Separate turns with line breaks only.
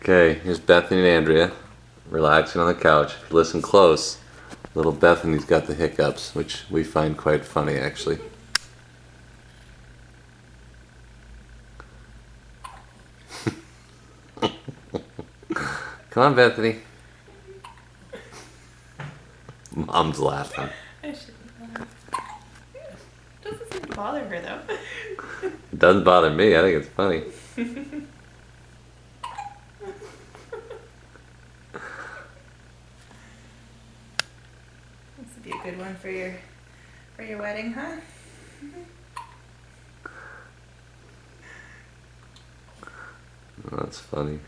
Okay, here's Bethany and Andrea relaxing on the couch. If you listen close, little Bethany's got the hiccups, which we find quite funny actually. Come on, Bethany. Mom's laughing.
I shouldn't laugh. Doesn't seem to bother her though.
It doesn't bother me. I think it's funny.
This would be a good one for your wedding, huh?
That's funny.